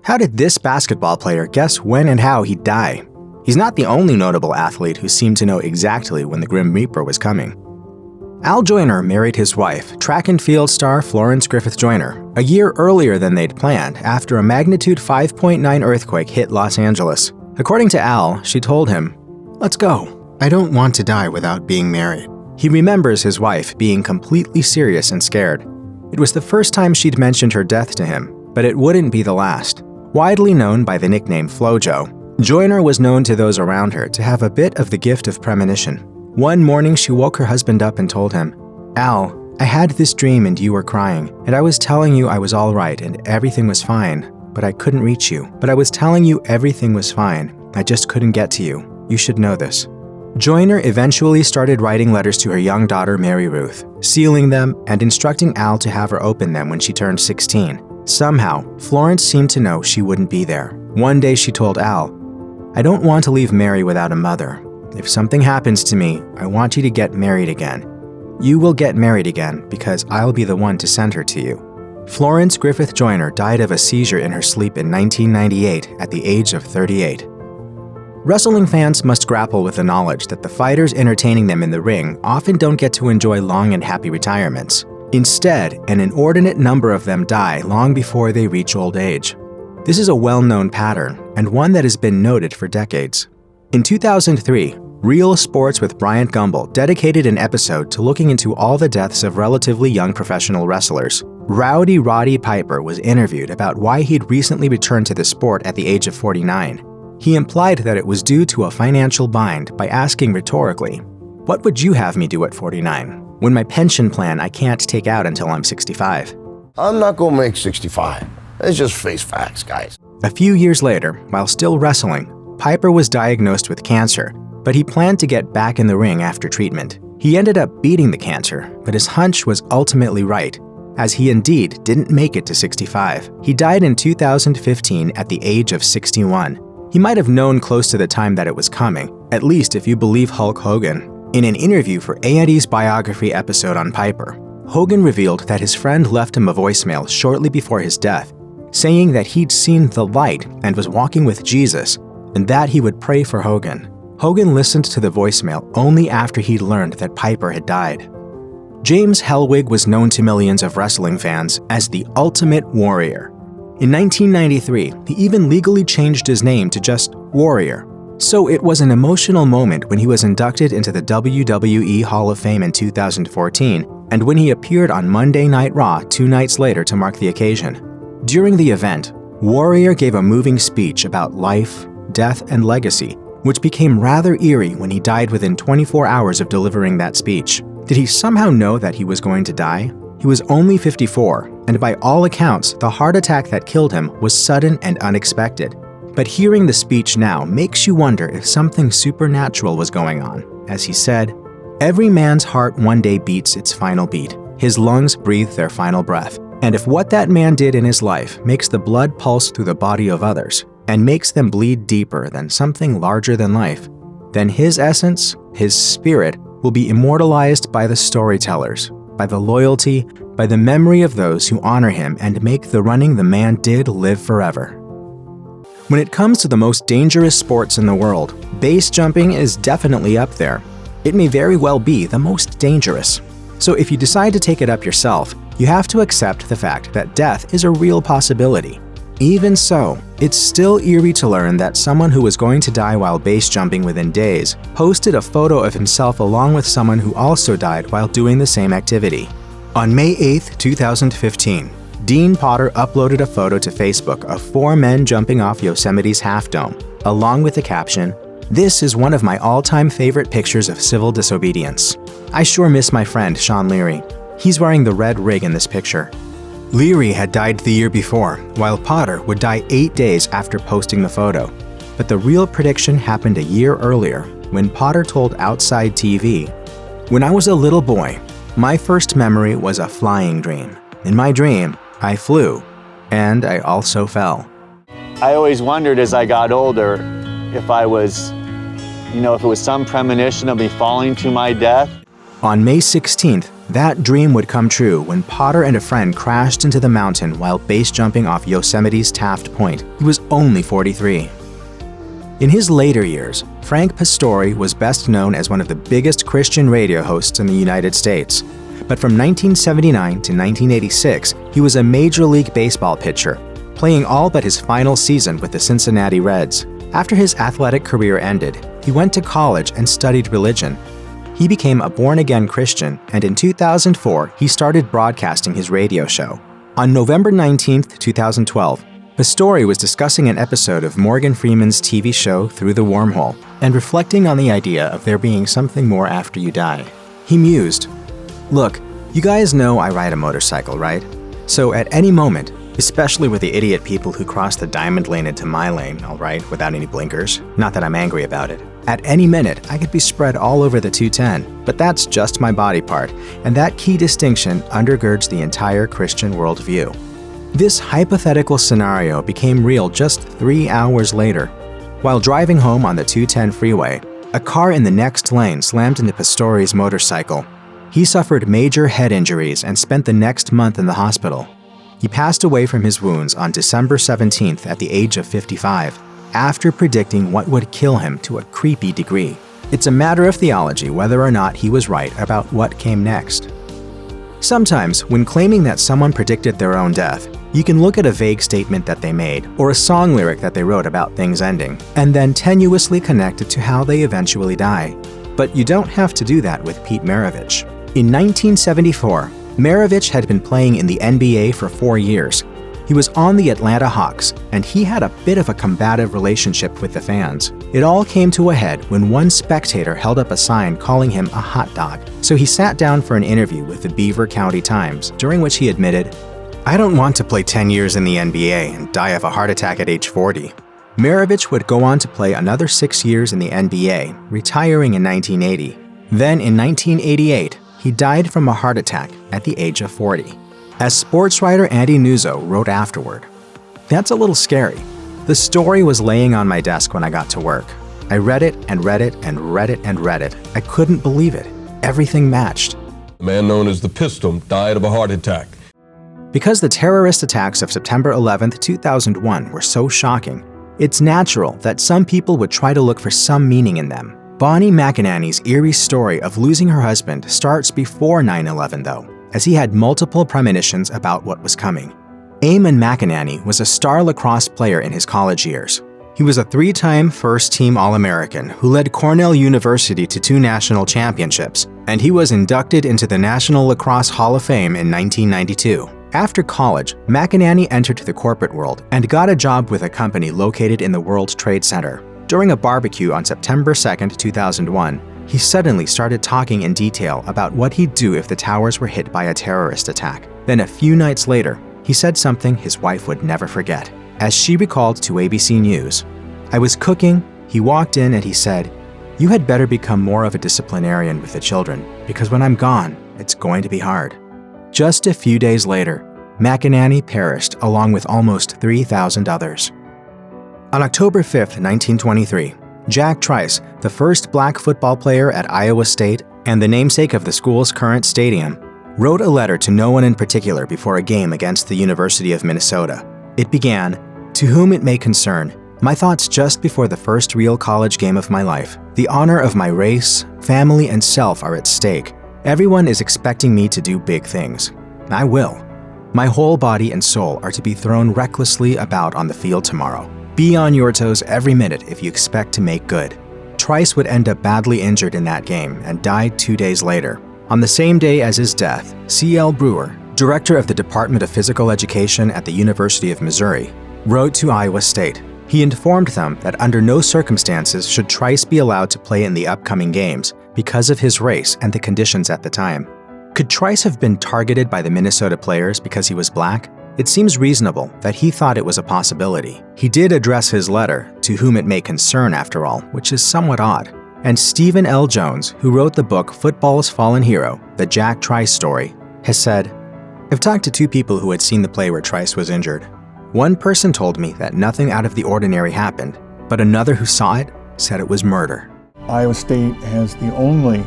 How did this basketball player guess when and how he'd die? He's not the only notable athlete who seemed to know exactly when the Grim Reaper was coming. Al Joyner married his wife, track and field star Florence Griffith Joyner, a year earlier than they'd planned after a magnitude 5.9 earthquake hit Los Angeles. According to Al, she told him, "Let's go. I don't want to die without being married." He remembers his wife being completely serious and scared. It was the first time she'd mentioned her death to him, but it wouldn't be the last. Widely known by the nickname Flojo, Joyner was known to those around her to have a bit of the gift of premonition. One morning, she woke her husband up and told him, "Al, I had this dream and you were crying, and I was telling you I was all right and everything was fine, but I couldn't reach you. But I was telling you everything was fine. I just couldn't get to you. You should know this." Joyner eventually started writing letters to her young daughter Mary Ruth, sealing them and instructing Al to have her open them when she turned 16. Somehow, Florence seemed to know she wouldn't be there. One day she told Al, "I don't want to leave Mary without a mother. If something happens to me, I want you to get married again. You will get married again because I'll be the one to send her to you." Florence Griffith Joyner died of a seizure in her sleep in 1998 at the age of 38. Wrestling fans must grapple with the knowledge that the fighters entertaining them in the ring often don't get to enjoy long and happy retirements. Instead, an inordinate number of them die long before they reach old age. This is a well-known pattern, and one that has been noted for decades. In 2003, Real Sports with Bryant Gumbel dedicated an episode to looking into all the deaths of relatively young professional wrestlers. Rowdy Roddy Piper was interviewed about why he'd recently returned to the sport at the age of 49. He implied that it was due to a financial bind by asking rhetorically, "What would you have me do at 49? When my pension plan I can't take out until I'm 65. I'm not gonna make 65. Let's just face facts, guys." A few years later, while still wrestling, Piper was diagnosed with cancer, but he planned to get back in the ring after treatment. He ended up beating the cancer, but his hunch was ultimately right, as he indeed didn't make it to 65. He died in 2015 at the age of 61. He might have known close to the time that it was coming, at least if you believe Hulk Hogan. In an interview for A&E's biography episode on Piper, Hogan revealed that his friend left him a voicemail shortly before his death, saying that he'd seen the light and was walking with Jesus, and that he would pray for Hogan. Hogan listened to the voicemail only after he'd learned that Piper had died. James Hellwig was known to millions of wrestling fans as the Ultimate Warrior. In 1993, he even legally changed his name to just Warrior. So it was an emotional moment when he was inducted into the WWE Hall of Fame in 2014, and when he appeared on Monday Night Raw 2 nights later to mark the occasion. During the event, Warrior gave a moving speech about life, death, and legacy, which became rather eerie when he died within 24 hours of delivering that speech. Did he somehow know that he was going to die? He was only 54, and by all accounts, the heart attack that killed him was sudden and unexpected. But hearing the speech now makes you wonder if something supernatural was going on. As he said, "Every man's heart one day beats its final beat. His lungs breathe their final breath. And if what that man did in his life makes the blood pulse through the body of others, and makes them bleed deeper than something larger than life, then his essence, his spirit, will be immortalized by the storytellers, by the loyalty, by the memory of those who honor him and make the running the man did live forever." When it comes to the most dangerous sports in the world, base jumping is definitely up there. It may very well be the most dangerous. So if you decide to take it up yourself, you have to accept the fact that death is a real possibility. Even so, it's still eerie to learn that someone who was going to die while base jumping within days posted a photo of himself along with someone who also died while doing the same activity. On May 8, 2015, Dean Potter uploaded a photo to Facebook of 4 men jumping off Yosemite's Half Dome, along with the caption, "This is one of my all-time favorite pictures of civil disobedience. I sure miss my friend Sean Leary. He's wearing the red rig in this picture." Leary had died the year before, while Potter would die 8 days after posting the photo. But the real prediction happened a year earlier, when Potter told Outside TV, "When I was a little boy, my first memory was a flying dream. In my dream, I flew, and I also fell." I always wondered as I got older if I was, if it was some premonition of me falling to my death. On May 16th, that dream would come true when Potter and a friend crashed into the mountain while base jumping off Yosemite's Taft Point. He was only 43. In his later years, Frank Pastore was best known as one of the biggest Christian radio hosts in the United States. But from 1979 to 1986, he was a Major League Baseball pitcher, playing all but his final season with the Cincinnati Reds. After his athletic career ended, he went to college and studied religion. He became a born-again Christian, and in 2004, he started broadcasting his radio show. On November 19, 2012, Pastore was discussing an episode of Morgan Freeman's TV show Through the Wormhole and reflecting on the idea of there being something more after you die. He mused, "Look, you guys know I ride a motorcycle, right? So at any moment, especially with the idiot people who cross the diamond lane into my lane, all right, without any blinkers, not that I'm angry about it. At any minute, I could be spread all over the 210, but that's just my body part, and that key distinction undergirds the entire Christian worldview." This hypothetical scenario became real just 3 hours later. While driving home on the 210 freeway, a car in the next lane slammed into Pastore's motorcycle. He suffered major head injuries and spent the next month in the hospital. He passed away from his wounds on December 17th at the age of 55, after predicting what would kill him to a creepy degree. It's a matter of theology whether or not he was right about what came next. Sometimes, when claiming that someone predicted their own death, you can look at a vague statement that they made, or a song lyric that they wrote about things ending, and then tenuously connect it to how they eventually die. But you don't have to do that with Pete Maravich. In 1974, Maravich had been playing in the NBA for 4 years. He was on the Atlanta Hawks, and he had a bit of a combative relationship with the fans. It all came to a head when one spectator held up a sign calling him a hot dog. So he sat down for an interview with the Beaver County Times, during which he admitted, "I don't want to play 10 years in the NBA and die of a heart attack at age 40. Maravich would go on to play another 6 years in the NBA, retiring in 1980. Then in 1988, he died from a heart attack at the age of 40. As sports writer Andy Nuzzo wrote afterward, "That's a little scary. The story was laying on my desk when I got to work. I read it and read it and read it and read it. I couldn't believe it. Everything matched." The man known as the Pistol died of a heart attack. Because the terrorist attacks of September 11, 2001 were so shocking, it's natural that some people would try to look for some meaning in them. Bonnie McEneaney's eerie story of losing her husband starts before 9/11 though, as he had multiple premonitions about what was coming. Eamon McEneaney was a star lacrosse player in his college years. He was a 3-time first-team All-American who led Cornell University to 2 national championships, and he was inducted into the National Lacrosse Hall of Fame in 1992. After college, McEneaney entered the corporate world and got a job with a company located in the World Trade Center. During a barbecue on September 2, 2001, he suddenly started talking in detail about what he'd do if the towers were hit by a terrorist attack. Then a few nights later, he said something his wife would never forget. As she recalled to ABC News, "I was cooking, he walked in and he said, 'You had better become more of a disciplinarian with the children, because when I'm gone, it's going to be hard.'" Just a few days later, McEneaney perished along with almost 3,000 others. On October 5, 1923, Jack Trice, the first black football player at Iowa State and the namesake of the school's current stadium, wrote a letter to no one in particular before a game against the University of Minnesota. It began, "To whom it may concern, my thoughts just before the first real college game of my life. The honor of my race, family, and self are at stake. Everyone is expecting me to do big things. I will. My whole body and soul are to be thrown recklessly about on the field tomorrow. Be on your toes every minute if you expect to make good." Trice would end up badly injured in that game and died 2 days later. On the same day as his death, C.L. Brewer, director of the Department of Physical Education at the University of Missouri, wrote to Iowa State. He informed them that under no circumstances should Trice be allowed to play in the upcoming games because of his race and the conditions at the time. Could Trice have been targeted by the Minnesota players because he was black? It seems reasonable that he thought it was a possibility. He did address his letter, "To whom it may concern," after all, which is somewhat odd. And Stephen L. Jones, who wrote the book Football's Fallen Hero, The Jack Trice Story, has said, "I've talked to 2 people who had seen the play where Trice was injured. One person told me that nothing out of the ordinary happened, but another who saw it said it was murder." Iowa State has the only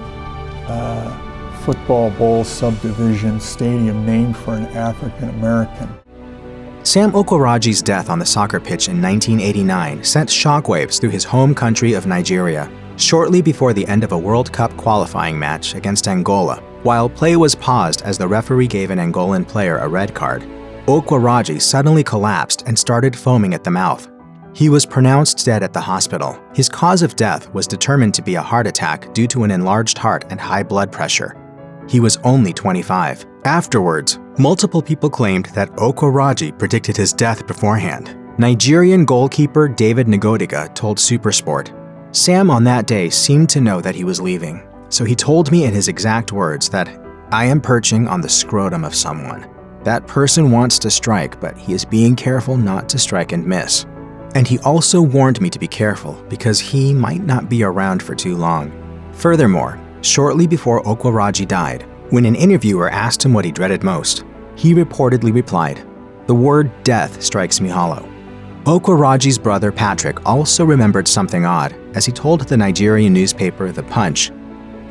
football bowl subdivision stadium named for an African American. Sam Okwaraji's death on the soccer pitch in 1989 sent shockwaves through his home country of Nigeria, shortly before the end of a World Cup qualifying match against Angola. While play was paused as the referee gave an Angolan player a red card, Okwaraji suddenly collapsed and started foaming at the mouth. He was pronounced dead at the hospital. His cause of death was determined to be a heart attack due to an enlarged heart and high blood pressure. He was only 25. Afterwards, multiple people claimed that Okwaraji predicted his death beforehand. Nigerian goalkeeper David Ngodiga told SuperSport, "Sam on that day seemed to know that he was leaving, so he told me in his exact words that, 'I am perching on the scrotum of someone. That person wants to strike, but he is being careful not to strike and miss.' And he also warned me to be careful because he might not be around for too long." Furthermore, shortly before Okwaraji died, when an interviewer asked him what he dreaded most, he reportedly replied, "The word death strikes me hollow." Okwaraji's brother Patrick also remembered something odd as he told the Nigerian newspaper The Punch,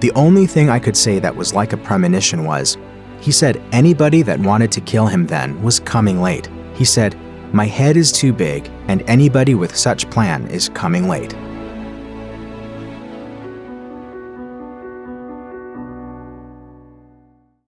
"The only thing I could say that was like a premonition was, he said anybody that wanted to kill him then was coming late. He said, 'My head is too big, and anybody with such plan is coming late.'"